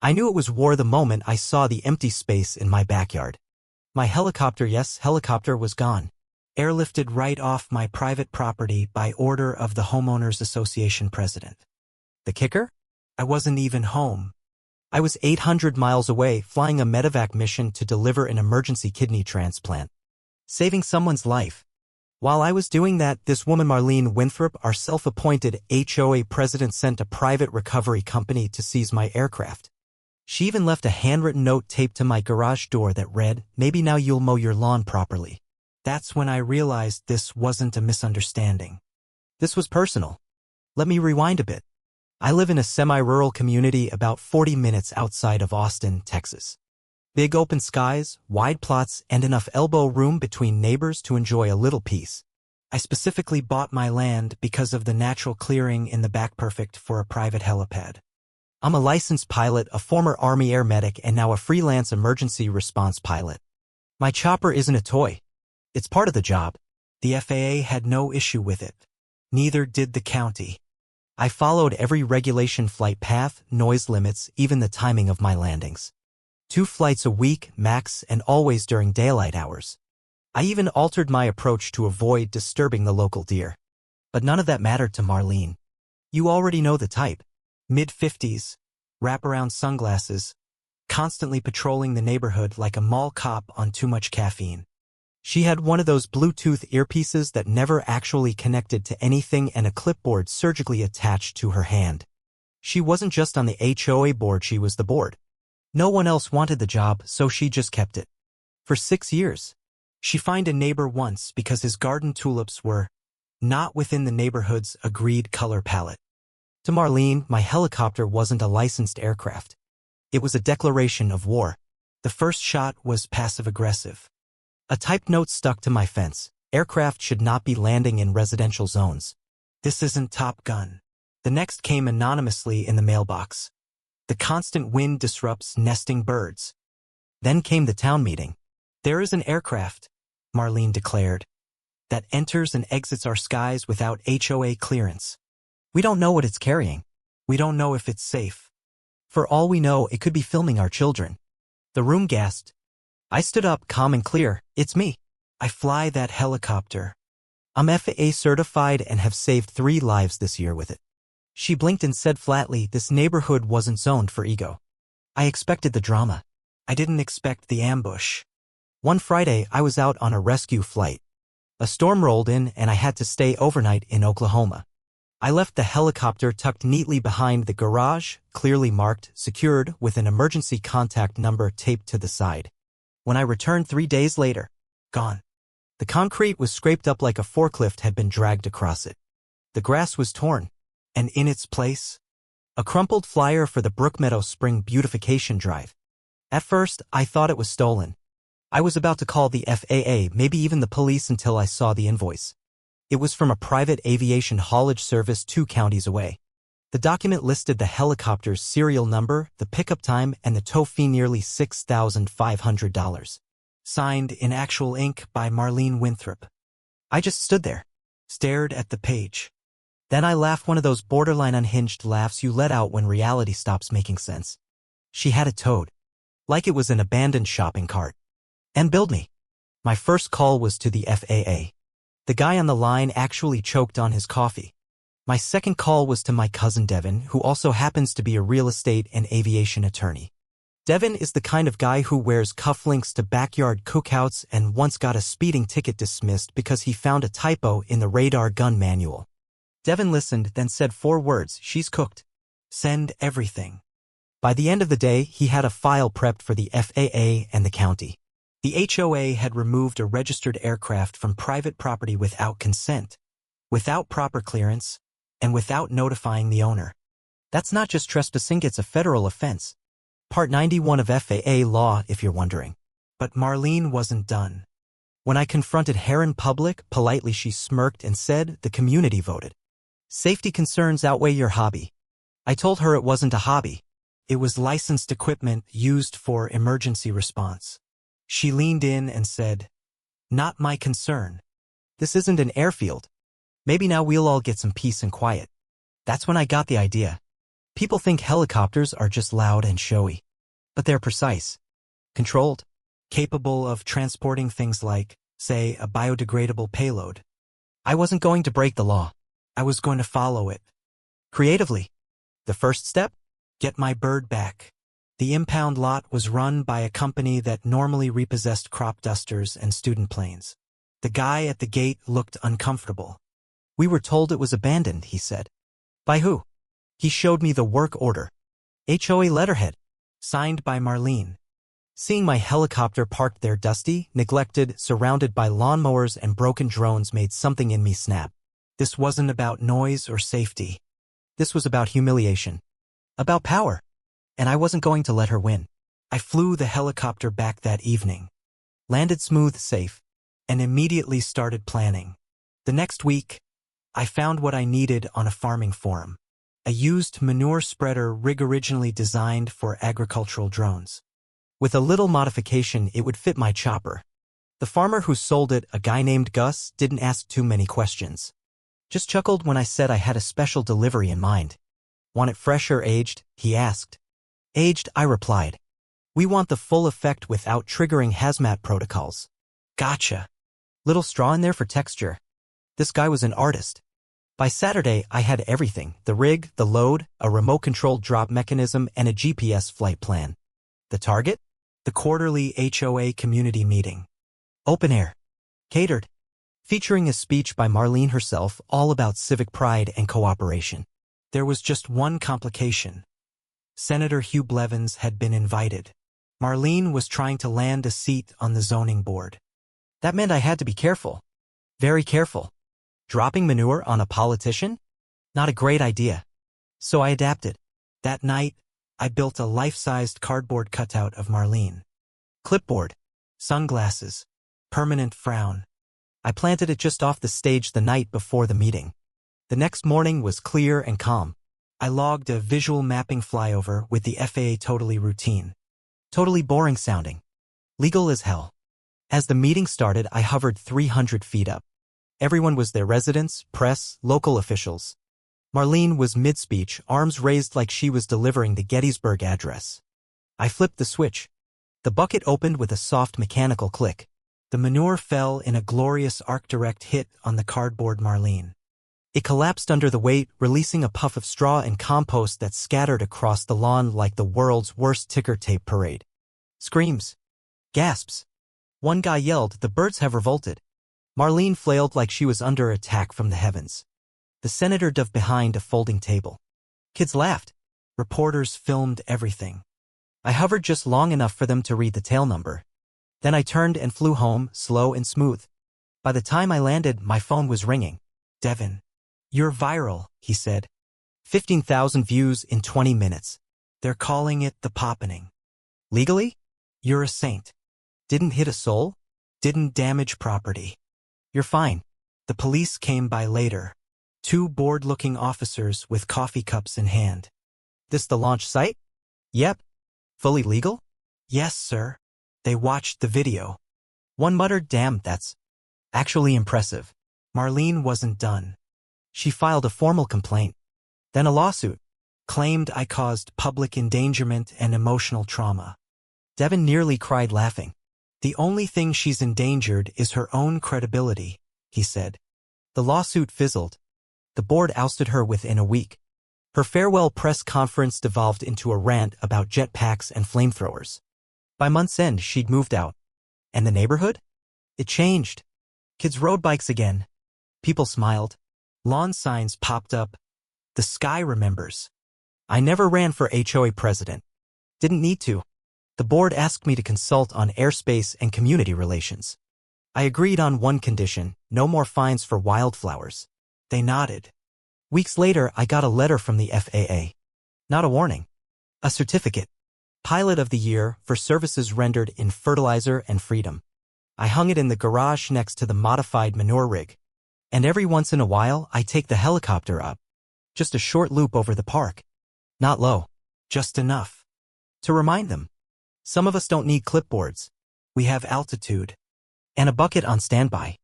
I knew it was war the moment I saw the empty space in my backyard. My helicopter, yes, helicopter was gone. Airlifted right off my private property by order of the Homeowners Association president. The kicker? I wasn't even home. I was 800 miles away flying a medevac mission to deliver an emergency kidney transplant, saving someone's life. While I was doing that, this woman Marlene Winthrop, our self-appointed HOA president, sent a private recovery company to seize my aircraft. She even left a handwritten note taped to my garage door that read, "Maybe now you'll mow your lawn properly." That's when I realized this wasn't a misunderstanding. This was personal. Let me rewind a bit. I live in a semi-rural community about 40 minutes outside of Austin, Texas. Big open skies, wide plots, and enough elbow room between neighbors to enjoy a little peace. I specifically bought my land because of the natural clearing in the back, perfect for a private helipad. I'm a licensed pilot, a former Army air medic, and now a freelance emergency response pilot. My chopper isn't a toy. It's part of the job. The FAA had no issue with it. Neither did the county. I followed every regulation, flight path, noise limits, even the timing of my landings. 2 flights a week, max, and always during daylight hours. I even altered my approach to avoid disturbing the local deer. But none of that mattered to Marlene. You already know the type. Mid-50s, wraparound sunglasses, constantly patrolling the neighborhood like a mall cop on too much caffeine. She had one of those Bluetooth earpieces that never actually connected to anything and a clipboard surgically attached to her hand. She wasn't just on the HOA board, she was the board. No one else wanted the job, so she just kept it. For 6 years. She fined a neighbor once because his garden tulips were not within the neighborhood's agreed color palette. To Marlene, my helicopter wasn't a licensed aircraft. It was a declaration of war. The first shot was passive-aggressive. A typed note stuck to my fence: aircraft should not be landing in residential zones. This isn't Top Gun. The next came anonymously in the mailbox. The constant wind disrupts nesting birds. Then came the town meeting. There is an aircraft, Marlene declared, that enters and exits our skies without HOA clearance. We don't know what it's carrying. We don't know if it's safe. For all we know, it could be filming our children. The room gasped. I stood up, calm and clear. It's me. I fly that helicopter. I'm FAA certified and have saved 3 lives this year with it. She blinked and said flatly, this neighborhood wasn't zoned for ego. I expected the drama. I didn't expect the ambush. One Friday, I was out on a rescue flight. A storm rolled in and I had to stay overnight in Oklahoma. I left the helicopter tucked neatly behind the garage, clearly marked, secured, with an emergency contact number taped to the side. When I returned 3 days later, gone. The concrete was scraped up like a forklift had been dragged across it. The grass was torn, and in its place, a crumpled flyer for the Brookmeadow Spring Beautification Drive. At first, I thought it was stolen. I was about to call the FAA, maybe even the police, until I saw the invoice. It was from a private aviation haulage service 2 counties away. The document listed the helicopter's serial number, the pickup time, and the tow fee, nearly $6,500. Signed in actual ink by Marlene Winthrop. I just stood there, stared at the page. Then I laughed, one of those borderline unhinged laughs you let out when reality stops making sense. She had it towed, like it was an abandoned shopping cart, and billed me. My first call was to the FAA. The guy on the line actually choked on his coffee. My second call was to my cousin Devin, who also happens to be a real estate and aviation attorney. Devin is the kind of guy who wears cufflinks to backyard cookouts and once got a speeding ticket dismissed because he found a typo in the radar gun manual. Devin listened, then said 4 words: she's cooked. Send everything. By the end of the day, he had a file prepped for the FAA and the county. The HOA had removed a registered aircraft from private property without consent, without proper clearance, and without notifying the owner. That's not just trespassing, it's a federal offense. Part 91 of FAA law, if you're wondering. But Marlene wasn't done. When I confronted her in public, politely she smirked and said, the community voted. Safety concerns outweigh your hobby. I told her it wasn't a hobby. It was licensed equipment used for emergency response. She leaned in and said, not my concern. This isn't an airfield. Maybe now we'll all get some peace and quiet. That's when I got the idea. People think helicopters are just loud and showy. But they're precise, controlled, capable of transporting things like, say, a biodegradable payload. I wasn't going to break the law. I was going to follow it. Creatively. The first step? Get my bird back. The impound lot was run by a company that normally repossessed crop dusters and student planes. The guy at the gate looked uncomfortable. We were told it was abandoned, he said. By who? He showed me the work order. HOA letterhead. Signed by Marlene. Seeing my helicopter parked there dusty, neglected, surrounded by lawnmowers and broken drones made something in me snap. This wasn't about noise or safety. This was about humiliation. About power. And I wasn't going to let her win. I flew the helicopter back that evening. Landed smooth, safe, and immediately started planning. The next week, I found what I needed on a farming forum. A used manure spreader rig originally designed for agricultural drones. With a little modification, it would fit my chopper. The farmer who sold it, a guy named Gus, didn't ask too many questions. Just chuckled when I said I had a special delivery in mind. Want it fresh or aged? He asked. Aged, I replied. We want the full effect without triggering hazmat protocols. Gotcha. Little straw in there for texture. This guy was an artist. By Saturday, I had everything: the rig, the load, a remote-controlled drop mechanism, and a GPS flight plan. The target? The quarterly HOA community meeting. Open air. Catered. Featuring a speech by Marlene herself, all about civic pride and cooperation. There was just one complication. Senator Hugh Blevins had been invited. Marlene was trying to land a seat on the zoning board. That meant I had to be careful. Very careful. Dropping manure on a politician? Not a great idea. So I adapted. That night, I built a life-sized cardboard cutout of Marlene. Clipboard, sunglasses, permanent frown. I planted it just off the stage the night before the meeting. The next morning was clear and calm. I logged a visual mapping flyover with the FAA totally routine. Totally boring sounding. Legal as hell. As the meeting started, I hovered 300 feet up. Everyone was there: residents, press, local officials. Marlene was mid-speech, arms raised like she was delivering the Gettysburg Address. I flipped the switch. The bucket opened with a soft mechanical click. The manure fell in a glorious arc-direct hit on the cardboard Marlene. It collapsed under the weight, releasing a puff of straw and compost that scattered across the lawn like the world's worst ticker tape parade. Screams. Gasps. One guy yelled, "The birds have revolted." Marlene flailed like she was under attack from the heavens. The senator dove behind a folding table. Kids laughed. Reporters filmed everything. I hovered just long enough for them to read the tail number. Then I turned and flew home, slow and smooth. By the time I landed, my phone was ringing. "Devin, you're viral," he said. 15,000 views in 20 minutes. They're calling it the Poppening. Legally? You're a saint. Didn't hit a soul? Didn't damage property. You're fine. The police came by later. 2 bored-looking officers with coffee cups in hand. This the launch site? Yep. Fully legal? Yes, sir. They watched the video. One muttered, "Damn, that's actually impressive." Marlene wasn't done. She filed a formal complaint. Then a lawsuit. Claimed I caused public endangerment and emotional trauma. Devin nearly cried laughing. "The only thing she's endangered is her own credibility," he said. The lawsuit fizzled. The board ousted her within a week. Her farewell press conference devolved into a rant about jetpacks and flamethrowers. By month's end, she'd moved out. And the neighborhood? It changed. Kids rode bikes again. People smiled. Lawn signs popped up. The sky remembers. I never ran for HOA president. Didn't need to. The board asked me to consult on airspace and community relations. I agreed on one condition: no more fines for wildflowers. They nodded. Weeks later, I got a letter from the FAA. Not a warning. A certificate. Pilot of the Year for services rendered in fertilizer and freedom. I hung it in the garage next to the modified manure rig. And every once in a while, I take the helicopter up. Just a short loop over the park. Not low. Just enough. To remind them. Some of us don't need clipboards. We have altitude. And a bucket on standby.